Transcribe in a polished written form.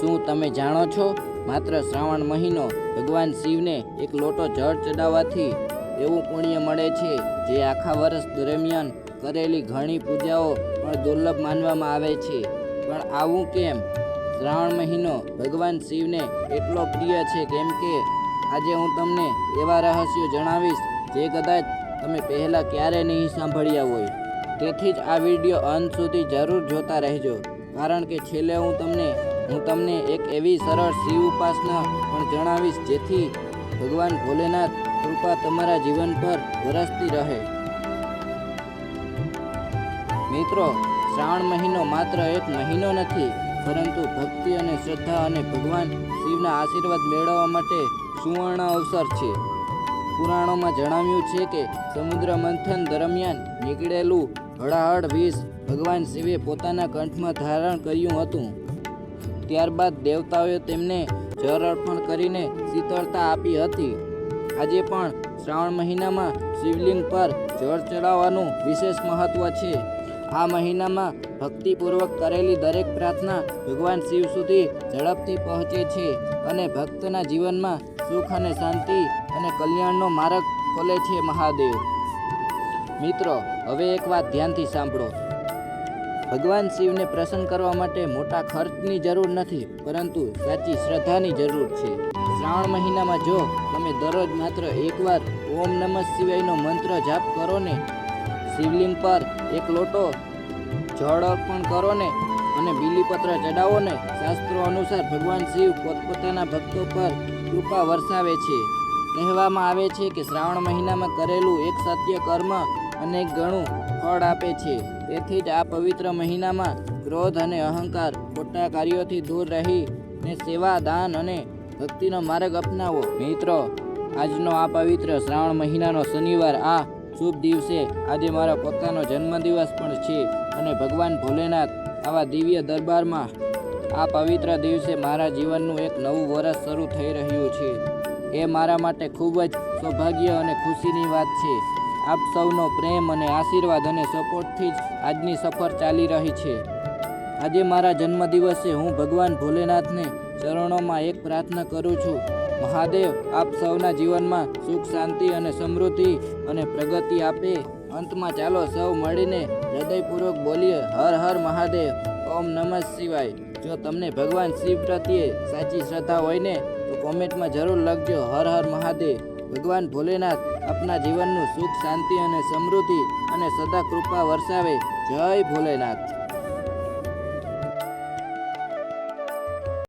શું તમે જાણો છો, માત્ર શ્રાવણ મહિનો ભગવાન શિવને એક લોટો જળ ચડાવવાથી એવું પુણ્ય મળે છે જે આખા વર્ષ દરમિયાન કરેલી ઘણી પૂજાઓ પણ દુર્લભ માનવામાં આવે છે। પણ આવું કેમ? શ્રાવણ મહિનો ભગવાન શિવને એટલો પ્રિય છે કેમ કે આજે હું તમને એવા રહસ્યો જણાવીશ જે કદાચ તમે પહેલાં ક્યારેય નહીં સાંભળ્યા હોય। તેથી જ આ વિડીયો અંત સુધી જરૂર જોતા રહેજો, કારણ કે છેલ્લે હું તમને એક એવી સરળ શિવ ઉપાસના પણ જણાવીશ જેથી ભગવાન ભોલેનાથ કૃપા તમારા જીવન પર વરસતી રહે। મિત્રો, શ્રાવણ મહિનો માત્ર એક મહિનો નથી, પરંતુ ભક્તિ અને શ્રદ્ધા અને ભગવાન શિવના આશીર્વાદ મેળવવા માટે સુવર્ણ અવસર છે। પુરાણોમાં જણાવ્યું છે કે સમુદ્ર મંથન દરમિયાન નીકળેલું હળાહળ વિષ ભગવાન શિવે પોતાના કંઠમાં ધારણ કર્યું હતું। ત્યારબાદ દેવતાઓએ તેમને જળ અર્પણ કરીને શીતળતા આપી હતી। આજે પણ શ્રાવણ મહિનામાં શિવલિંગ પર જળ ચડાવવાનું વિશેષ મહત્વ છે। આ મહિનામાં ભક્તિપૂર્વક કરેલી દરેક પ્રાર્થના ભગવાન શિવ સુધી ઝડપથી પહોંચે છે અને ભક્તના જીવનમાં સુખ અને શાંતિ અને કલ્યાણનો માર્ગ ખોલે છે। મહાદેવ। મિત્રો, હવે એક વાત ધ્યાનથી સાંભળો। ભગવાન શિવને પ્રસન્ન કરવા માટે મોટા ખર્ચની જરૂર નથી, પરંતુ સાચી શ્રદ્ધાની જરૂર છે। શ્રાવણ મહિનામાં જો તમે દરરોજ માત્ર એકવાર ઓમ નમઃ શિવાયનો મંત્ર જાપ કરો ને, શિવલિંગ પર એક લોટો જળ અર્પણ કરો ને અને બીલીપત્ર ચડાવો ને, શાસ્ત્રો અનુસાર ભગવાન શિવ પોતપોતાના ભક્તો પર કૃપા વરસાવે છે। કહેવામાં આવે છે કે શ્રાવણ મહિનામાં કરેલું એક સત્ય કર્મ અનેક ગણું ફળ આપે છે। તેથી જ આ પવિત્ર મહિનામાં ક્રોધ અને અહંકાર, ખોટા કાર્યોથી દૂર રહીને સેવા, દાન અને ભક્તિનો માર્ગ અપનાવો। મિત્રો, આજનો આ પવિત્ર શ્રાવણ મહિનાનો શનિવાર, આ શુભ દિવસે આજે મારો પોતાનો જન્મદિવસ પણ છે અને ભગવાન ભોલેનાથ આવા દિવ્ય દરબારમાં આ પવિત્ર દિવસે મારા જીવનનું એક નવું વર્ષ શરૂ થઈ રહ્યું છે। એ મારા માટે ખૂબ જ સૌભાગ્ય અને ખુશીની વાત છે। આપ સૌનો પ્રેમ અને આશીર્વાદ અને સપોર્ટથી જ આજની સફર ચાલી રહી છે। આજે મારા જન્મદિવસે હું ભગવાન ભોલેનાથને ચરણોમાં એક પ્રાર્થના કરું છું। મહાદેવ, આપ સૌના જીવનમાં સુખ, શાંતિ અને સમૃદ્ધિ અને પ્રગતિ આપે। અંતમાં ચાલો સૌ મળીને હૃદયપૂર્વક બોલીએ, હર હર મહાદેવ, ઓમ નમઃ શિવાય। જો તમને ભગવાન શિવ પ્રત્યે સાચી શ્રદ્ધા હોય ને તો કોમેન્ટમાં જરૂર લખજો, હર હર મહાદેવ। ભગવાન ભોલેનાથ આપના જીવનનું સુખ, શાંતિ અને સમૃદ્ધિ અને સદા કૃપા વરસાવે। જય ભોલેનાથ।